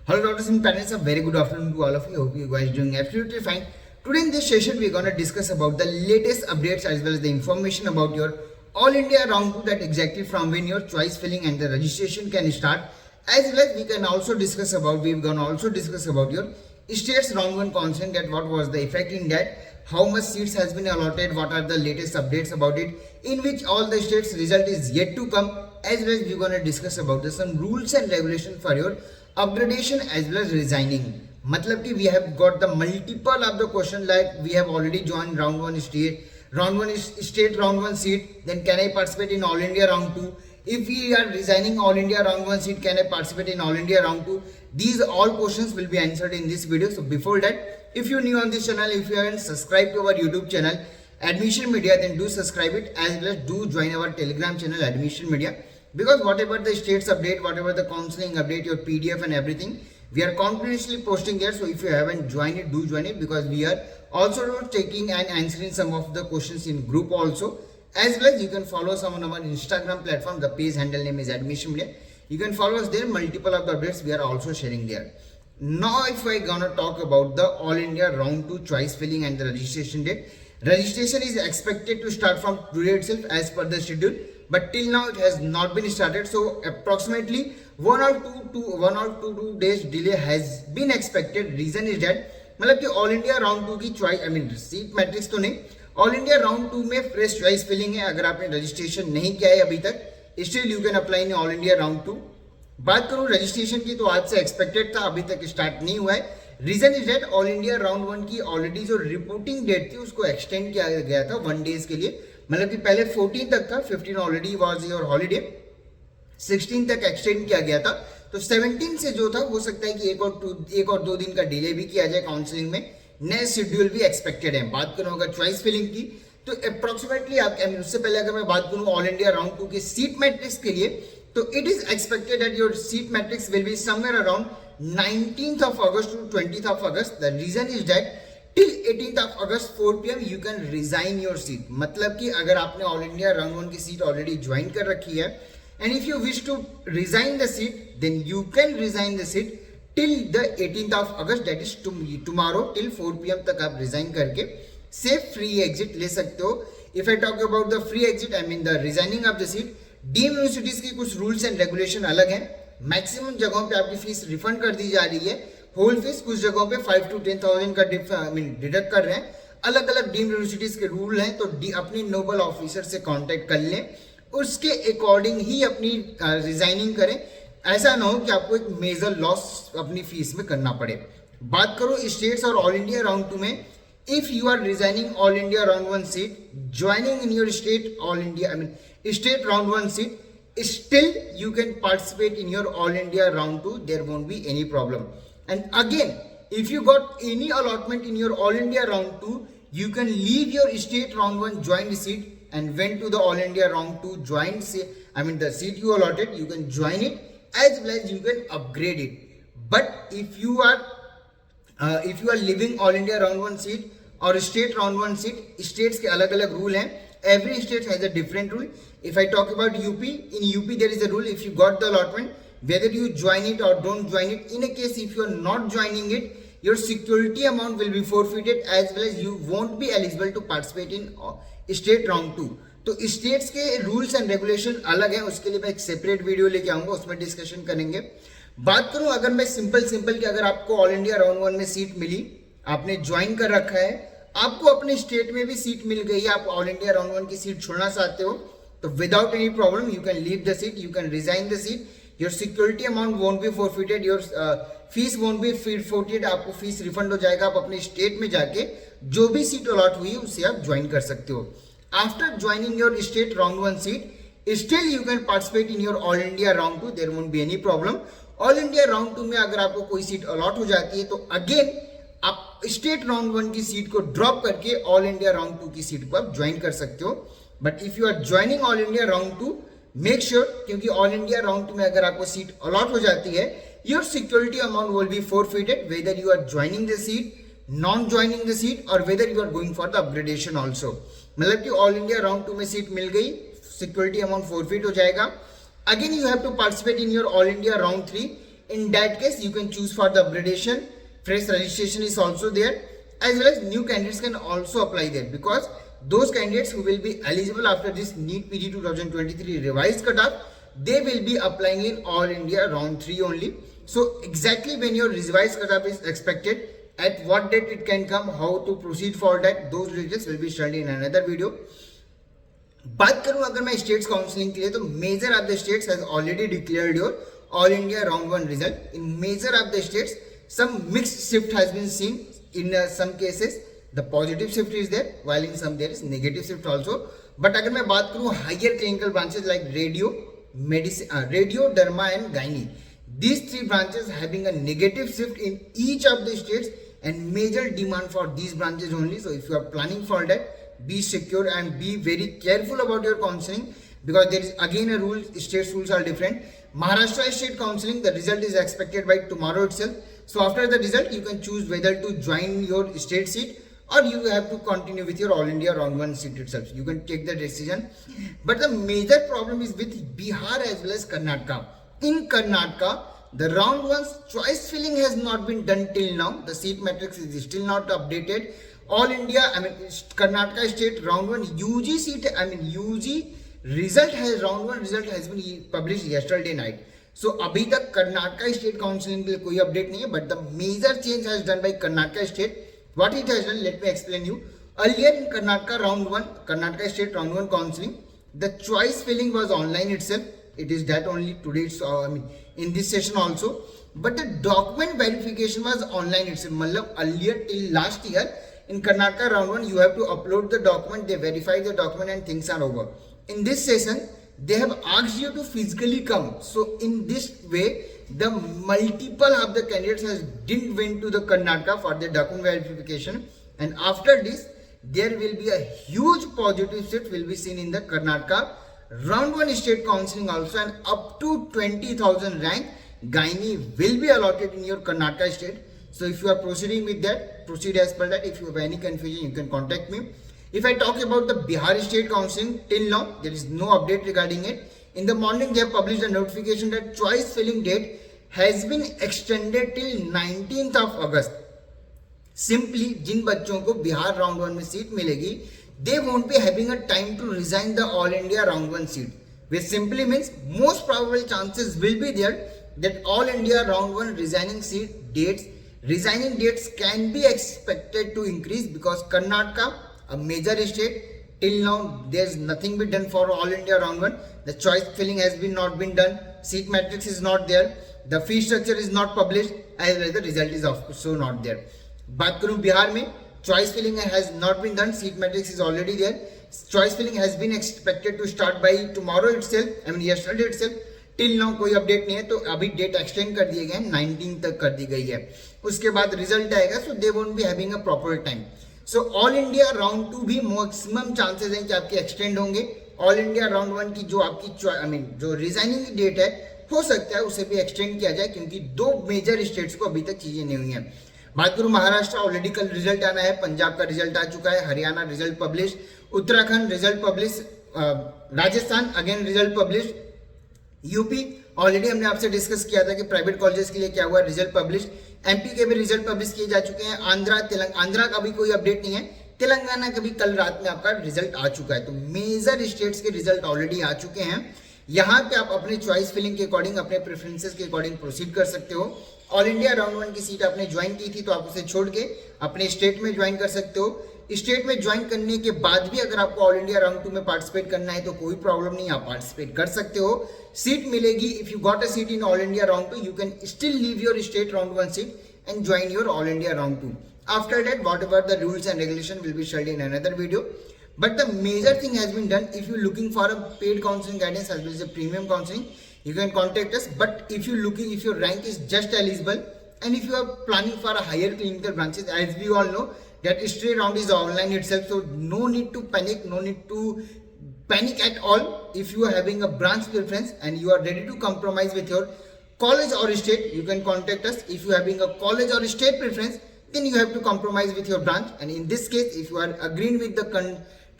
Hello doctors and parents, a very good afternoon to all of you. Hope you guys doing absolutely fine. Today in this session we're gonna discuss about the latest updates as well as the information about your All India Round 2, that exactly from when your choice filling and the registration can start. As well as we're gonna also discuss about your states round 1 consent, that what was the effect in that, how much seats has been allotted, what are the latest updates about it, in which all the states result is yet to come. As well as we're gonna discuss about some rules and regulation for your upgradation as well as resigning. मतलब कि we have got the multiple of the question, like we have already joined round 1 state, round 1 is state round 1 seat, then can I participate in All India round 2? If we are resigning All India round 1 seat, can I participate in All India round 2? These all questions will be answered in this video. So before that, if you're new on this channel, if you haven't subscribed to our YouTube channel Admission Media, then do subscribe it, as well as do join our Telegram channel Admission Media, because whatever the states update, whatever the counseling update, your PDF and everything, we are continuously posting there. So if you haven't joined it, do join it, because we are also taking and answering some of the questions in group also. As well as you can follow us on our Instagram platform. The page handle name is Admission Media. You can follow us there. Multiple of the updates we are also sharing there. Now if I gonna talk about the All India Round 2 choice filling and the registration date. Registration is expected to start from today itself as per the schedule, but till now it has not been started. So approximately 1 or 2 days delay has been expected. Reason is that मतलब कि all India round 2 की choice, I mean seat matrix तो नहीं, all India round 2 में fresh choice filling है. अगर आपने registration नहीं किया है अभी तक, still you can apply in all India round 2. बात करूं रजिस्ट्रेशन की, तो आज से एक्सपेक्टेड था, अभी तक स्टार्ट नहीं हुआ है. Reason is that all India round 1 की ऑलरेडी जो रिपोर्टिंग डेट थी उसको एक्सटेंड किया गया था 1 डेज के लिए. मतलब कि पहले 14 तक था, 15 ऑलरेडी वाज योर हॉलीडे, 16 तक एक्सटेंड किया गया था. तो 17 से जो था, हो सकता है कि एक और 2 दिन का डिले भी किया जाए काउंसलिंग में. नए शेड्यूल भी एक्सपेक्टेड है. बात करूं अगर चॉइस फिलिंग की, तो अप्रोक्सीमेटली आप, उससे पहले अगर मैं बात करूं ऑल इंडिया राउंड 2 के सीट मैट्रिक्स के लिए, तो it is expected that your seat matrix will be somewhere around 19th of August to 20th of August. The reason is that till 18th of August 4 PM you can resign your seat. मतलब कि अगर आपने all India round 1 की seat already join कर रखी है, and if you wish to resign the seat, then you can resign the seat till the 18th of August, that is tomorrow till 4 PM तक आप रिजाइन करके safe free exit ले सकते हो. If I talk about the free exit, I mean the resigning of the seat, deemed universities की कुछ rules and regulation अलग हैं. मैक्सिमम जगहों पे आपकी फीस रिफंड कर दी जा रही है. होल फीस कुछ जगहों पे 5 to 10,000 का डिडक्ट कर रहे हैं. अलग अलग डीम्ड यूनिवर्सिटीज के रूल हैं, तो अपनी नोबल ऑफिसर से कांटेक्ट कर लें, उसके अकॉर्डिंग ही अपनी रिजाइनिंग करें. ऐसा ना हो कि आपको एक मेजर लॉस अपनी फीस में करना पड़े. बात करो स्टेट्स और ऑल इंडिया राउंड 2 में, if you are resigning all India round 1 seat, joining in your state all India, I mean state round 1 seat, still you can participate in your all India round 2. There won't be any problem. And again, if you got any allotment in your all India round 2, you can leave your state round 1 joined seat and went to the all India round 2 joined seat, I mean the seat you allotted, you can join it, as well as you can upgrade it. But if you are living all India round 1 seat or state round 1 seat, states के अलग अलग rule हैं. Every state has a different rule. If I talk about UP, in UP there is a rule, if you got the allotment, whether you join it or don't join it, in a case if you are not joining it, your security amount will be forfeited, as well as you won't be eligible to participate in state round 2. तो states के rules and regulation अलग है, उसके लिए मैं एक separate video लेके आऊंगा, उसमें डिस्कशन करेंगे. बात करूं अगर मैं सिंपल कि अगर आपको ऑल इंडिया राउंड 1 में सीट मिली, आपने ज्वाइन कर रखा है, आपको अपने स्टेट में भी सीट मिल गई है, आप ऑल इंडिया राउंड 1 की सीट छोड़ना चाहते हो, तो without any problem you can leave the seat, you can resign the seat. Your security amount won't be forfeited, your fees won't be forfeited, आपको फीस रिफंड हो जाएगा. आप अपने स्टेट में जाके जो भी सीट अलॉट हुई है उससे आप ज्वाइन कर सकते हो. After joining your state round 1 seat, still you can participate in your all India round 2. there won't be any problem. All India round 2 में अगर आपको कोई सीट अलॉट हो जाती है, तो अगेन आप स्टेट राउंड 1 की सीट को ड्रॉप करके ऑल इंडिया राउंड 2 की सीट को आप ज्वाइन कर सकते हो. But if you are joining all India round 2, make sure, क्योंकि ऑल इंडिया राउंड 2 में अगर आपको सीट अलॉट हो जाती है, your security amount will be forfeited, whether you are joining the seat, non joining the seat, or whether you are going for the upgradation also. मतलब कि all India round 2 में seat मिल गई, security amount forfeit हो जाएगा. Again, you have to participate in your All India Round 3. In that case, you can choose for the upgradation. Fresh registration is also there, as well as new candidates can also apply there, because those candidates who will be eligible after this NEET PG 2023 revised cutoff, they will be applying in All India round 3 only. So exactly when your revised cutoff is expected, at what date it can come, how to proceed for that, those details will be studied in another video. बात करूं अगर मैं states counselling के लिए, तो measure of the states has already declared your all India round 1 result. In measure of the states some mixed shift has been seen. In some cases the positive shift is there, while in some there is negative shift also. But अगर मैं बात करूं higher clinical branches like radio, medicine, radio, derma and gynae, these 3 branches having a negative shift in each of the states, and major demand for these branches only. So if you are planning for that, be secure and be very careful about your counseling, because there is again a rule, states rules are different. Maharashtra state counseling, the result is expected by tomorrow itself. So after the result, you can choose whether to join your state seat or you have to continue with your all India round 1 seat itself. You can take the decision. But the major problem is with Bihar as well as Karnataka. In Karnataka, the round 1's choice filling has not been done till now. The seat matrix is still not updated. All India, Karnataka state round 1 UG seat, UG result has, round 1 result has been published yesterday night. So अभी तक Karnataka state counselling के लिए कोई update नहीं है, but the major change has done by Karnataka state. What it has done, let me explain you. Earlier in Karnataka round 1, Karnataka state round 1 counselling, the choice filling was online itself. It is that only today, in this session also, but the document verification was online itself. मतलब earlier till last year in Karnataka round 1 you have to upload the document, they verify the document and things are over. In this session they have asked you to physically come. So in this way the multiple of the candidates has didn't went to the Karnataka for the document verification, and after this there will be a huge positive shift will be seen in the Karnataka round 1 state counseling also, and up to 20,000 rank gynae will be allotted in your Karnataka state. So if you are proceeding with that, proceed as per that. If you have any confusion, you can contact me. If I talk about the Bihar state counseling, till now there is no update regarding it. In the morning they have published a notification that choice filling date has been extended till 19th of August. Simply जिन बच्चों को Bihar round 1 में seat मिलेगी, they won't be having a time to resign the all India round 1 seat, which simply means most probable chances will be there that all India round 1 resigning dates can be expected to increase, because Karnataka, a major state, till now there's nothing been done for all India round 1. The choice filling has been not been done, seat matrix is not there, the fee structure is not published, as well as the result is also not there. बात करूं बिहार में, choice filling has not been done, seat matrix is already there. Choice filling has been expected to start by tomorrow itself, yesterday itself. Till now कोई update नहीं है, तो अभी date extend कर दिए गए हैं, 19 तक कर दी गई है. उसके बाद रिजल्ट आएगा, so they won't be having a proper time. So all India round 2 भी मैक्सिमम चांसेस हैं कि आपके एक्सटेंड होंगे. ऑल इंडिया राउंड 1 की जो आपकी जो रिजाइनिंग की डेट है, हो सकता है उसे भी एक्सटेंड किया जाए, क्योंकि 2 मेजर स्टेट्स को अभी तक चीजें नहीं हुई हैं. बात करूं महाराष्ट्र, ऑलरेडी कल रिजल्ट आना है, पंजाब का रिजल्ट आ चुका है, Haryana result publish, Uttarakhand result publish, Rajasthan again result publish, UP already हमने आपसे डिस्कस किया था कि प्राइवेट कॉलेजेस के लिए क्या हुआ, रिजल्ट पब्लिश, एमपी के भी रिजल्ट पब्लिश किए जा चुके हैं, आंध्रा का भी कोई अपडेट नहीं है, तेलंगाना का भी कल रात में आपका रिजल्ट आ चुका है. तो मेजर स्टेट्स के रिजल्ट ऑलरेडी आ चुके हैं. यहाँ पे आप अपने चॉइस फिलिंग के अकॉर्डिंग, अपने प्रेफरेंसेस के अकॉर्डिंग प्रोसीड कर सकते हो. ऑल इंडिया राउंड 1 की सीट आपने ज्वाइन की थी, तो आप उसे छोड़ के अपने स्टेट में ज्वाइन कर सकते हो. स्टेट में ज्वाइन करने के बाद भी अगर आपको ऑल इंडिया राउंड 2 में पार्टिसिपेट करना है तो कोई प्रॉब्लम नहीं, आप पार्टिसिपेट कर सकते हो. सीट मिलेगी. If you got a seat in all India round 2, you can still leave your state round 1 seat and join your all India round 2. After that what ever the rules and regulation will be shared in another video. But the major thing has been done. If you're looking for a paid counseling guidance as well as a premium counseling, you can contact us. But if your rank is just eligible, and if you are planning for a higher clinical branches, as we all know that history round is online itself, so no need to panic at all. If you are having a branch preference and you are ready to compromise with your college or state, you can contact us. If you are having a college or state preference, then you have to compromise with your branch. And in this case, if you are agreeing with the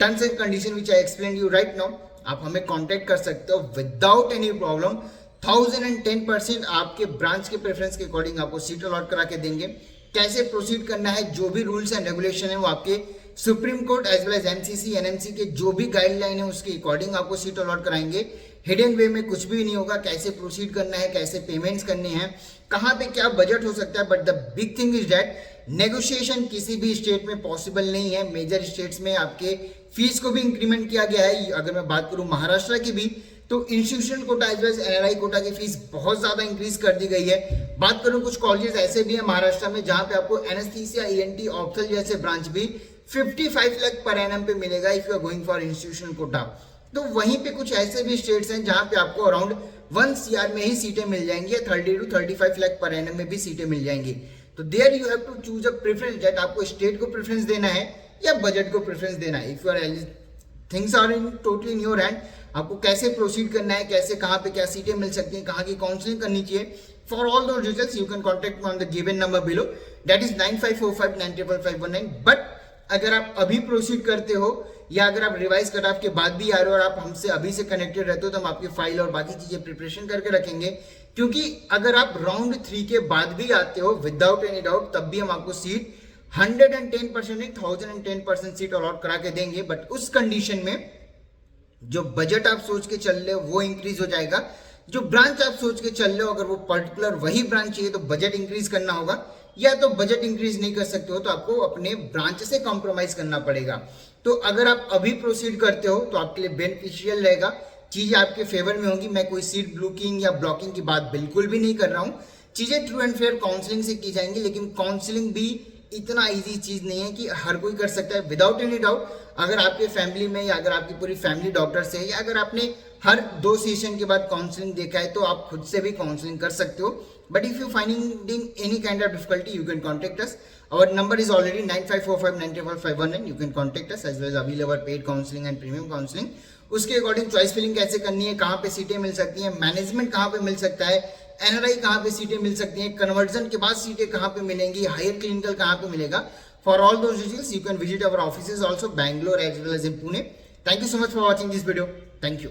terms and condition which I explained you right now, आप हमें contact कर सकते हो without any problem. 1010% आपके branch के preference के according आपको seat allot करा के देंगे। कैसे प्रोसीड करना है, जो भी रूल्स एंड रेगुलेशन है वो आपके supreme court as well as MCC NMC के जो भी गाइडलाइन है उसके अकॉर्डिंग आपको सीट अलॉट कराएंगे। हिडन वे में कुछ भी नहीं होगा। कैसे प्रोसीड करना है, कैसे पेमेंट्स करने हैं, कहाँ पे क्या बजट हो सकता है, but the big thing is that negotiation किसी भी स्टेट में पॉसिबल नहीं है। मेजर स्टेट्स में आपके फीस को भी इंक्रीमेंट किया गया है। अगर मैं बात करूं महाराष्ट्र की भी, तो institutional quota as well as NRI quota की फीस बहुत ज्यादा इंक्रीज कर दी गई है। बात करूं कुछ कॉलेजेस ऐसे भी हैं महाराष्ट्र में जहां पे आपको एनेस्थीसिया, ईएनटी, ऑप्थल जैसे ब्रांच भी 55 लाख पर एनम पे मिलेगा if you are going for institutional quota. तो वहीं पे कुछ ऐसे भी स्टेट्स हैं जहां पे आपको अराउंड 1 CR में ही सीटें मिल जाएंगी, 30 to 35 लाख पर एनम में भी सीटें मिल जाएंगी। तो there you have to choose a preference that आपको स्टेट को प्रेफरेंस देना है या बजट को प्रेफरेंस देना है। If you are things are in totally in your hand, आपको कैसे प्रोसीड करना है, कैसे कहाँ पे क्या सीटें मिल सकती हैं, कहाँ की काउंसलिंग करनी चाहिए, for all those details you can contact on the given number below, that is 9545955519। But अगर आप अभी प्रोसीड करते हो या अगर आप रिवाइज कट ऑफ के बाद भी आ रहे हो और आप हमसे अभी से कनेक्टेड रहते हो, तो हम आपकी फाइल और बाकी चीजें प्रिपरेशन करके रखेंगे। क्योंकि अगर आप राउंड 3 के बाद भी आते हो विदाउट एनी डाउट, तब भी हम आपको सीट 110% नहीं 1010% सीट अलॉट करा के देंगे। बट उस कंडीशन में जो बजट आप सोच के चल रहे हो वो इंक्रीज हो जाएगा। जो ब्रांच आप सोच के चल रहे हो, अगर वो पर्टिकुलर वही ब्रांच चाहिए तो बजट इंक्रीज करना होगा, या तो बजट इंक्रीज नहीं कर सकते हो तो आपको अपने ब्रांच से कॉम्प्रोमाइज करना पड़ेगा। तो अगर आप अभी प्रोसीड करते हो तो आपके लिए बेनिफिशियल रहेगा, चीजें आपके फेवर में होंगी। मैं कोई सीट ब्लॉकिंग या ब्लॉकिंग की बात बिल्कुल भी नहीं कर रहा हूँ। चीजें ट्रू एंड फेयर काउंसलिंग से की जाएंगी, लेकिन काउंसलिंग भी इतना इजी चीज नहीं है कि हर कोई कर सकता है विदाउट एनी डाउट। अगर आपके फैमिली में या अगर आपकी पूरी फैमिली डॉक्टर से, या अगर आपने हर 2 सेशन के बाद काउंसलिंग देखा है, तो आप खुद से भी काउंसलिंग कर सकते हो। But if you finding any kind of difficulty you can contact us. Our number is already 9545955519। You can contact us as well as available paid counselling and premium counselling. उसके अकॉर्डिंग चॉइस फिलिंग कैसे करनी है, कहाँ पे सीटें मिल सकती हैं, management कहाँ पे मिल सकता है, एनआरआई कहाँ पे सीटें मिल सकती हैं, कन्वर्जन के बाद सीटें कहाँ पे मिलेंगी, हायर क्लिनिकल कहाँ पे मिलेगा, for all those details you can visit our offices also Bangalore as well as in Pune. Thank you so much for watching this video. Thank you.